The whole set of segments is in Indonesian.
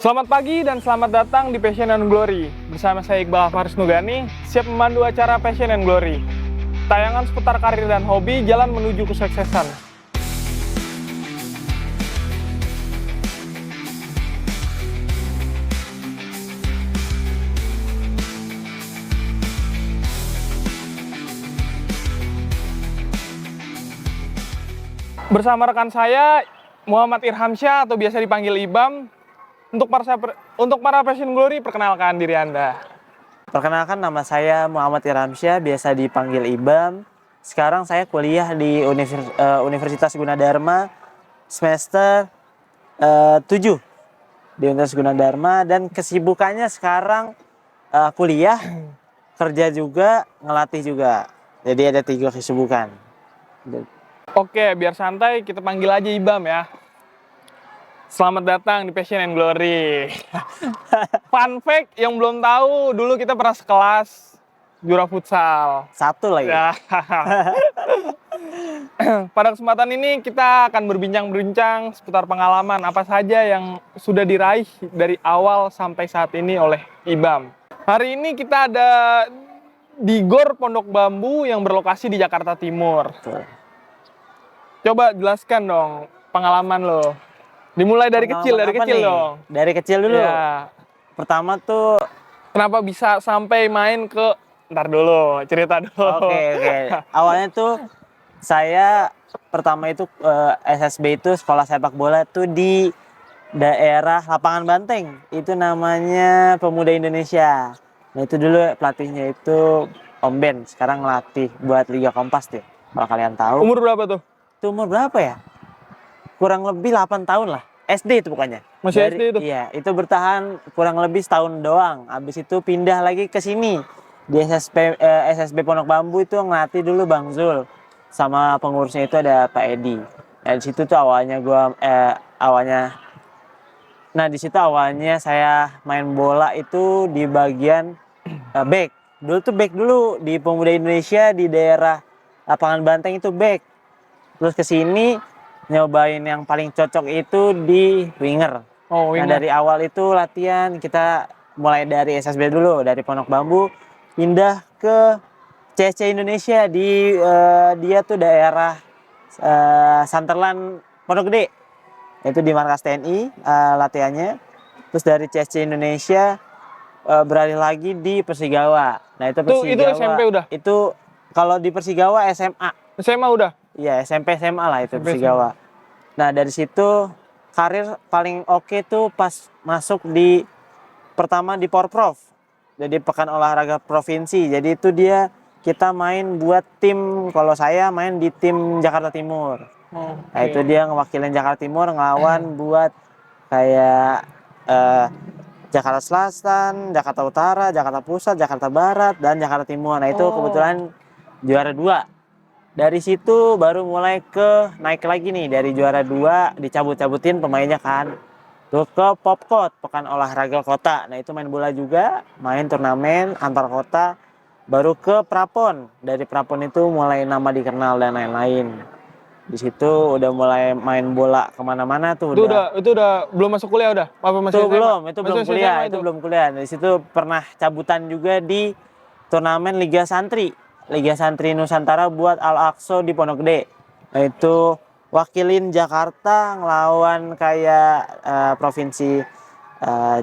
Selamat pagi dan selamat datang di Passion and Glory. Bersama saya Iqbal Faris Nugani, siap memandu acara Passion and Glory. Tayangan seputar karir dan hobi jalan menuju kesuksesan. Bersama rekan saya, Muhammad Irhamsyah atau biasa dipanggil Ibam. Untuk para Passion Glory, perkenalkan diri Anda. Perkenalkan, nama saya Muhammad Irhamsyah, biasa dipanggil Ibam. Sekarang saya kuliah di Universitas Gunadarma semester 7 di Universitas Gunadarma, dan kesibukannya sekarang kuliah, kerja juga, ngelatih juga. Jadi ada 3 kesibukan. Oke, biar santai kita panggil aja Ibam ya. Selamat datang di Passion and Glory. Fun fact yang belum tahu, dulu kita pernah sekelas juara futsal. Satu lagi. Ya. Pada kesempatan ini kita akan berbincang-bincang seputar pengalaman apa saja yang sudah diraih dari awal sampai saat ini oleh Ibam. Hari ini kita ada di GOR Pondok Bambu yang berlokasi di Jakarta Timur. Betul. Coba jelaskan dong pengalaman lo. Dimulai dari kecil dong. Dari kecil dulu. Ya. Pertama tuh, Kenapa bisa sampai main ke... Ntar dulu, cerita dulu. Oke. Awalnya tuh saya pertama itu SSB itu sekolah sepak bola tuh di daerah Lapangan Banteng. Itu namanya Pemuda Indonesia. Nah itu dulu pelatihnya itu Om Ben. Sekarang ngelatih buat Liga Kompas deh. Kalau kalian tahu. Umur berapa tuh? Itu umur berapa ya? Kurang lebih 8 tahun lah. SD itu pokoknya. Masih SD itu? Iya, itu bertahan kurang lebih setahun doang. Habis itu pindah lagi ke sini. Di SSB Pondok Bambu itu ngelatih dulu Bang Zul. Sama pengurusnya itu ada Pak Edi. Nah, di situ tuh di situ awalnya saya main bola itu di bagian back. Dulu tuh back dulu di Pemuda Indonesia di daerah Lapangan Banteng itu back. Terus ke sini nyobain yang paling cocok itu di winger. Oh, winger. Nah, dari awal itu latihan kita mulai dari SSB dulu, dari Pondok Bambu pindah ke CSC Indonesia di dia tuh daerah Sunterland Pondok Gede. Itu di markas TNI latihannya. Terus dari CSC Indonesia beralih lagi di Persigawa. Nah, itu Persigawa. Itu SMP udah? Itu kalau di Persigawa SMA. SMA udah? Iya, SMP SMA lah itu SMP, Persigawa. Nah, dari situ karir paling oke tuh pas masuk pertama di Porprov. Jadi Pekan Olahraga Provinsi. Jadi itu kita main buat tim, kalau saya main di tim Jakarta Timur. Nah, itu dia ngewakilin Jakarta Timur ngelawan buat kayak Jakarta Selatan, Jakarta Utara, Jakarta Pusat, Jakarta Barat, dan Jakarta Timur. Nah, itu kebetulan juara 2. Dari situ baru mulai naik lagi nih, dari juara 2 dicabut-cabutin pemainnya kan. Terus ke Popkot, Pekan Olahraga Kota. Nah, itu main bola juga, main turnamen antar kota. Baru ke Prapon. Dari Prapon itu mulai nama dikenal dan lain-lain. Di situ udah mulai main bola kemana-mana tuh. Itu udah belum masuk kuliah udah? Apa masih Itu belum kuliah, itu belum kuliah. Di situ pernah cabutan juga di turnamen Liga Santri Nusantara buat Al-Aqsa di Pondok Gede. Nah, itu wakilin Jakarta ngelawan kayak provinsi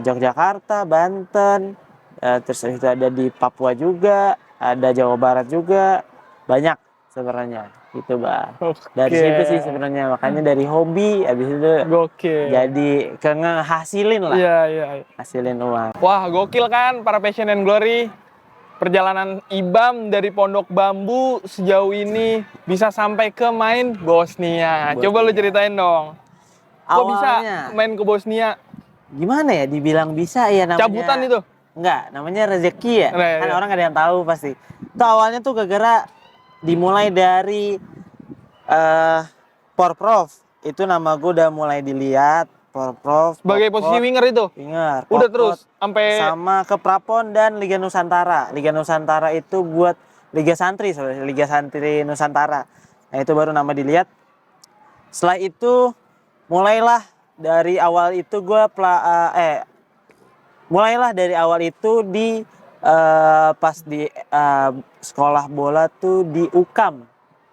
Yogyakarta, Banten, terus itu ada di Papua juga, ada Jawa Barat juga, banyak sebenarnya gitu, Bang. Dari situ sih sebenarnya, makanya dari hobi habis itu jadi ngehasilin lah. Iya. Hasilin uang. Wah, gokil kan para Passion and Glory. Perjalanan Ibam dari Pondok Bambu sejauh ini bisa sampai ke main Bosnia. Coba lu ceritain dong. Kok bisa main ke Bosnia? Gimana ya, dibilang bisa ya namanya. Cabutan itu? Enggak, namanya rezeki ya. Kan Orang gak ada yang tahu pasti. Itu awalnya tuh gara-gara dimulai dari Porprov. Itu nama gue udah mulai dilihat. Porprov. Sebagai posisi winger itu? Winger. Udah terus sampai sama ke Prapon dan Liga Nusantara. Liga Nusantara itu buat Liga Santri sebenarnya, Liga Santri Nusantara. Nah, itu baru nama dilihat. Setelah itu mulailah dari awal itu gue mulailah dari awal itu di pas di sekolah bola tuh di UKAM.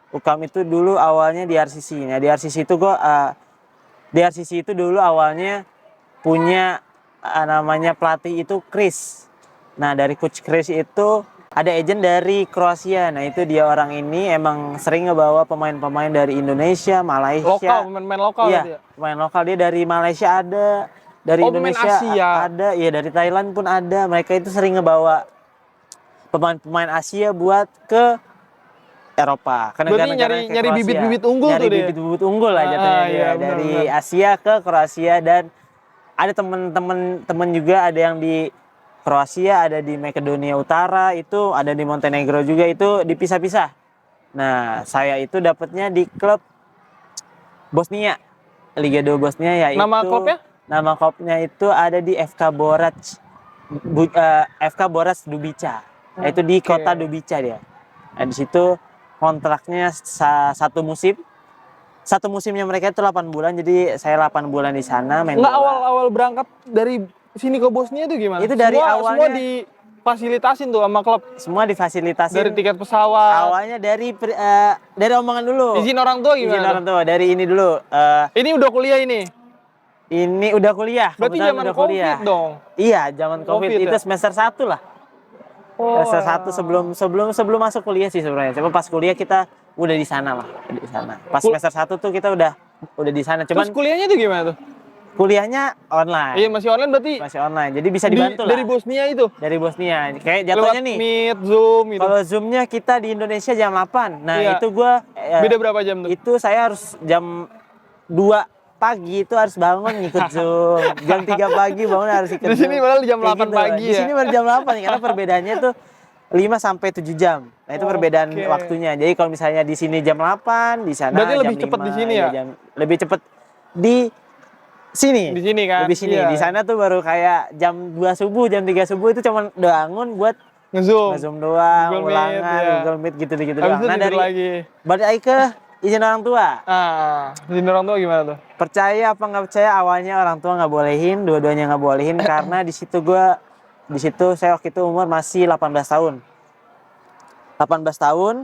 UKAM itu dulu awalnya di RCC. Nah, di RCC itu di RCC itu dulu awalnya punya namanya pelatih itu Chris. Nah, dari coach Chris itu ada agent dari Kroasia. Nah, itu dia orang ini emang sering ngebawa pemain-pemain dari Indonesia, Malaysia. Pemain lokal Iya, gitu ya? pemain lokal. Dia dari Malaysia ada, dari Oh, pemain Indonesia Asia. ada, iya dari Thailand pun ada. Mereka itu sering ngebawa pemain-pemain Asia buat ke Eropa, ke Berarti negara-negara kayak nyari Kroasia. bibit-bibit unggul Nyari tuh dia. bibit-bibit unggul lah jatuhnya dia. Iya, benar, Dari benar. Asia ke Kroasia, dan ada temen-temen juga, ada yang di Kroasia, ada di Makedonia Utara, itu ada di Montenegro juga, itu dipisah-pisah. Nah, saya itu dapatnya di klub Bosnia, Liga 2 Bosnia, yaitu Nama klubnya? Nama klubnya itu ada di FK Borac, FK Borac Dubica. Itu di Oke. kota Dubica dia. Nah, di situ kontraknya satu musim. Satu musimnya mereka itu 8 bulan, jadi saya 8 bulan di sana main Nggak, bola. awal berangkat dari sini ke Bosnia itu gimana? Itu dari Semua awalnya- difasilitasin tuh sama klub. Semua difasilitasin. Dari tiket pesawat. Awalnya dari omongan dulu. Izin orang tua Izin gimana? orang tua, dari ini dulu. Ini udah kuliah ini. Ini udah kuliah. Berarti kebetulan zaman udah COVID kuliah. dong. Iya, zaman COVID, COVID itu ya? semester 1 lah. Semester 1 sebelum masuk kuliah sih sebenarnya. Cuma pas kuliah kita udah di sana lah, udah di sana. Pas semester 1 tuh kita udah di sana. Cuman Terus kuliahnya tuh gimana tuh? kuliahnya online. Iya, masih online berarti. Masih online. Jadi bisa dibantu lah. Dari Bosnia itu. Dari Bosnia. Kayak Lewat jatuhnya nih. Meet, Zoom gitu. Kalau Zoom-nya kita di Indonesia jam 8. Nah, Iya. itu gua Beda berapa jam tuh? itu saya harus jam 2 pagi itu harus bangun ngikut Zoom. Jam 3 pagi bangun harus ikut Di Zoom. sini padahal jam Kayak 8 pagi Di ya? sini baru jam 8 karena perbedaannya tuh 5 sampai 7 jam. Nah, itu perbedaan Oke. waktunya. Jadi kalau misalnya di sini jam 8, di sana Berarti jam lebih cepat 5, di sini ya? lebih cepat di sini. Di sini kan? Lebih sini. Iya. Di sana tuh baru kayak jam 2 subuh, jam 3 subuh itu cuma bangun buat Nge-Zoom. nge-Zoom doang, Google Meet, ulangan, iya. Google Meet gitu-gitu Habis doang. itu Nah, tidur dari lagi. balik lagi ke izin orang tua. Izin orang tua gimana tuh? Percaya apa nggak percaya, awalnya orang tua nggak bolehin, dua-duanya nggak bolehin karena di situ saya waktu itu umur masih 18 tahun. 18 tahun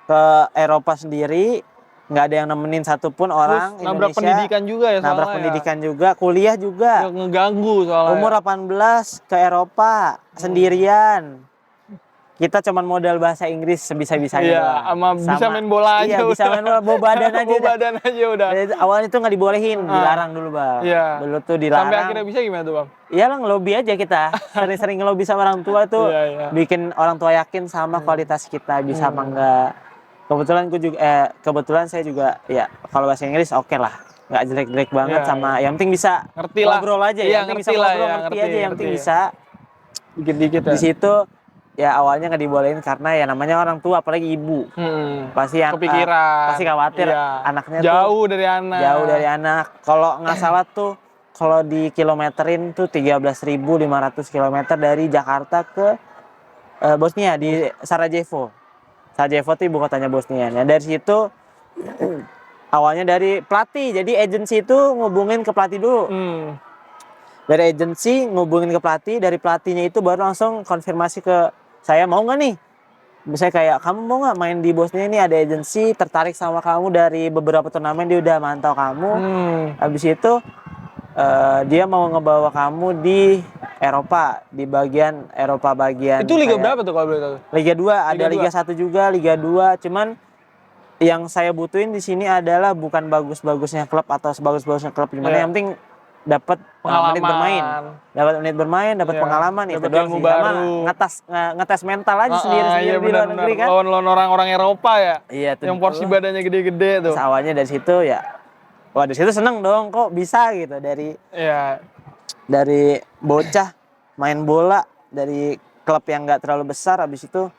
ke Eropa sendiri, nggak ada yang nemenin satupun orang Terus nabrak Indonesia. pendidikan juga ya soalnya Nabrak ya? pendidikan juga, kuliah juga. Ngeganggu soalnya. Umur 18 ke Eropa sendirian. Kita cuman modal bahasa Inggris sebisa-bisanya Iya, doang. bisa main bola aja Iya, bisa udah. main bola, bawa badan aja Bawa udah. badan aja udah. Dari awalnya itu nggak dibolehin, dilarang dulu bang. Iya. Dulu tuh dilarang. Sampai akhirnya bisa gimana tuh bang? Iya lah, ngelobi aja kita. Sering-sering ngelobi sama orang tua tuh, Iya, iya. bikin orang tua yakin sama kualitas kita bisa apa enggak. Kebetulan saya juga ya kalau bahasa Inggris oke lah, nggak jelek-jelek banget, Iya, sama yang penting bisa Ngerti lah. ngobrol aja Iya, ya, yang penting bisa ngerti lah, ngobrol, ya, ngerti ngerti, aja, yang penting ngerti. bisa. Dikit-dikit ya? Di situ ya awalnya nggak dibolehin karena ya namanya orang tua, apalagi ibu. Pasti Kepikiran. pasti khawatir Iya. anaknya Jauh dari anak. jauh dari anak. Kalau nggak salah tuh kalau di kilometerin tuh 13.500 kilometer dari Jakarta ke Bosnia di Sarajevo. Sarajevo tuh ibu kotanya Bosnia. Nah, dari situ awalnya dari pelatih. Jadi agensi itu ngubungin ke pelatih dulu. Dari agensi ngubungin ke pelatih, dari pelatihnya itu baru langsung konfirmasi ke saya, mau nggak nih? Misalnya kayak, kamu mau nggak main di Bosnia, ini ada agensi tertarik sama kamu dari beberapa turnamen, dia udah mantau kamu. Habis itu dia mau ngebawa kamu di Eropa, di bagian Eropa bagian. Itu liga kayak berapa tuh kalau boleh tahu? Liga 2, ada Liga Liga 1 juga, Liga 2. Cuman yang saya butuhin di sini adalah bukan bagus-bagusnya klub atau sebagus-bagusnya klub gimana, Iya. yang penting dapat menit bermain. Dapat menit bermain, dapat Iya. pengalaman, itu Dapat doang ilmu sih. Sama baru. ngetes mental aja sendiri-sendiri Iya, di luar benar-benar. negeri kan. Lawan orang-orang Eropa ya? Iya, tuh. Yang porsi badannya gede-gede tuh. Terus awalnya dari situ ya, wah dari situ seneng dong, kok bisa gitu, Iya. dari bocah main bola dari klub yang nggak terlalu besar, habis itu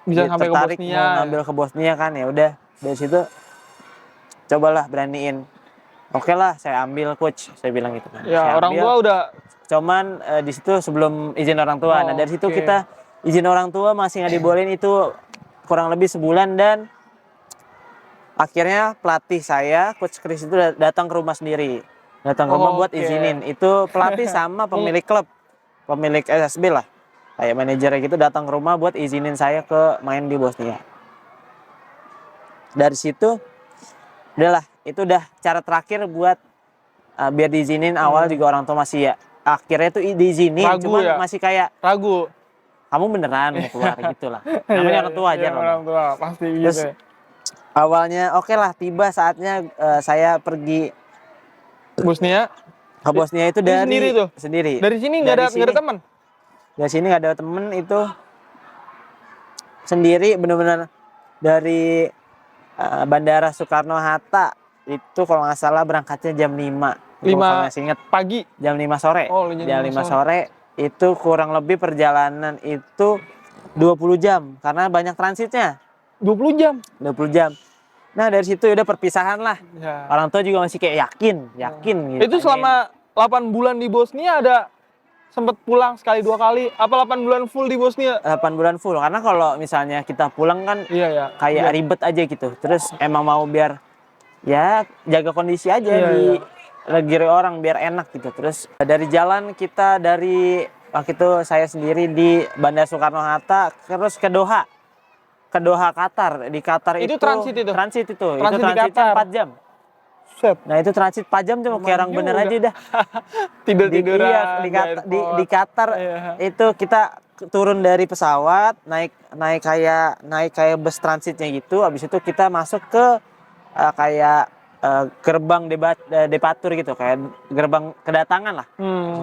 Bisa dia sampai ke tertarik Bosnia. mau ngambil ke Bosnia kan, ya udah dari situ cobalah beraniin. Oke lah, saya ambil coach, saya bilang gitu kan. Ya, Saya orang ambil, tua udah cuman di situ sebelum izin orang tua. Nah, dari situ Oke. kita izin orang tua masih nggak dibolehin itu kurang lebih sebulan, dan akhirnya pelatih saya, coach Chris itu datang ke rumah sendiri. Datang ke rumah buat Oke. izinin. Itu pelatih sama pemilik klub. pemilik SSB lah, kayak manajernya gitu datang ke rumah buat izinin saya ke main di Bosnia. Dari situ udahlah, itu udah cara terakhir buat biar diizinin. Awal juga orang tua masih ya akhirnya tuh diizinin, Ragu cuman ya? masih kayak Ragu. kamu beneran mau keluar gitu lah. Namanya orang tua aja Iya, loh. orang tua pasti Terus gitu. awalnya oke lah, tiba saatnya saya pergi Bosnia ke Bosnia itu ini dari sendiri tuh? sendiri. Dari sini nggak ada teman? Dari sini nggak ada temen, itu sendiri bener-bener dari Bandara Soekarno Hatta itu kalau nggak salah berangkatnya jam 5. Kalau masih inget pagi. jam 5 sore. Oh, jam 5 sore itu kurang lebih perjalanan itu 20 jam karena banyak transitnya. 20 jam. 20 jam. Nah, dari situ udah perpisahan lah. Ya. Orang tua juga masih kayak yakin gitu. Itu selama 8 bulan di Bosnia ada sempat pulang sekali 2 kali? Apa 8 bulan full di Bosnia? 8 bulan full, karena kalau misalnya kita pulang kan Iya ya. kayak ribet aja gitu. Terus emang mau biar ya jaga kondisi aja di negeri orang biar enak gitu. Terus dari jalan kita dari waktu itu saya sendiri di Bandara Soekarno Hatta terus ke Doha. Ke Doha, Qatar. Di Qatar Itu transit itu? Transit itu. Transit itu di transitnya Qatar? 4 jam. Set. Nah, itu transit 4 jam tuh kayak orang bener aja udah. Tidur-tiduran. Iya, di Qatar itu kita turun dari pesawat, naik kayak bus transitnya gitu. Habis itu kita masuk ke kayak gerbang departur gitu, kayak gerbang kedatangan lah.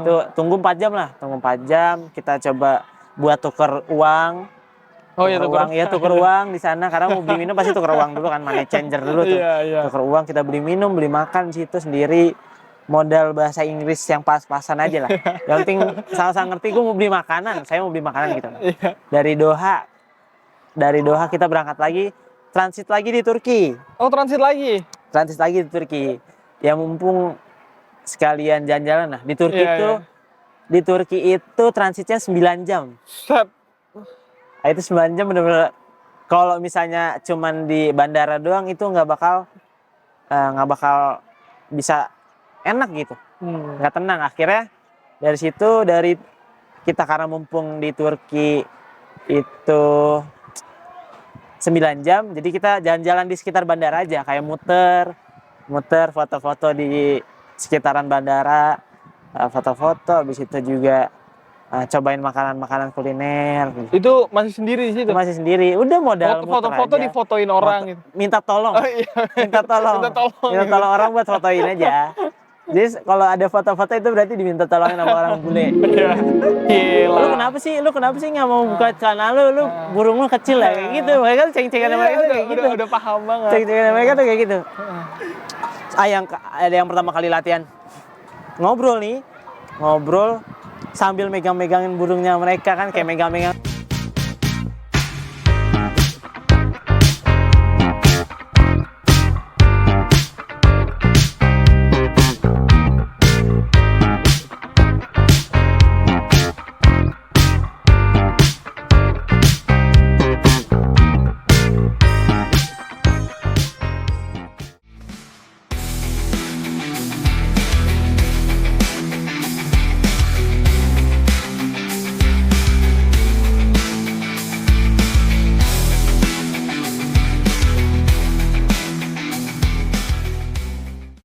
Itu tunggu 4 jam lah, tunggu 4 jam. Kita coba buat tuker uang. Oh iya, tuker uang di sana karena mau beli minum pasti tuker uang dulu kan, money changer dulu tuh. Iya. Tuker uang, kita beli minum, beli makan di situ sendiri. Modal bahasa Inggris yang pas-pasan aja lah. Yang penting sama-sama ngerti, gue mau beli makanan, saya mau beli makanan gitu. Iya. Dari Doha kita berangkat lagi, transit lagi di Turki. Oh, transit lagi. Transit lagi di Turki. Ya mumpung sekalian jalan-jalan lah. Di Turki di Turki itu transitnya 9 jam. Set. Nah, itu 9 jam bener-bener kalau misalnya cuman di bandara doang itu nggak bakal bisa enak gitu, nggak tenang. Akhirnya dari situ kita karena mumpung di Turki itu 9 jam, jadi kita jalan-jalan di sekitar bandara aja, kayak muter foto-foto di sekitaran bandara, foto-foto. Habis itu juga cobain makanan kuliner. Itu masih sendiri di situ? Itu masih sendiri. Udah modal foto-foto difotoin orang gitu. Minta tolong. Oh, iya. Minta tolong orang buat fotoin aja. Jadi kalau ada foto-foto itu berarti diminta tolongin sama orang bule. Iya. Gila. Lu kenapa sih nggak mau buka celana lu burung lu kecil lah kayak gitu. Mereka tuh ceng-cengan sama mereka tuh kayak gitu. Udah paham banget. Ceng-cengan sama mereka tuh kayak gitu. Ada yang pertama kali latihan ngobrol sambil megang-megangin burungnya mereka kan, kayak megang-megang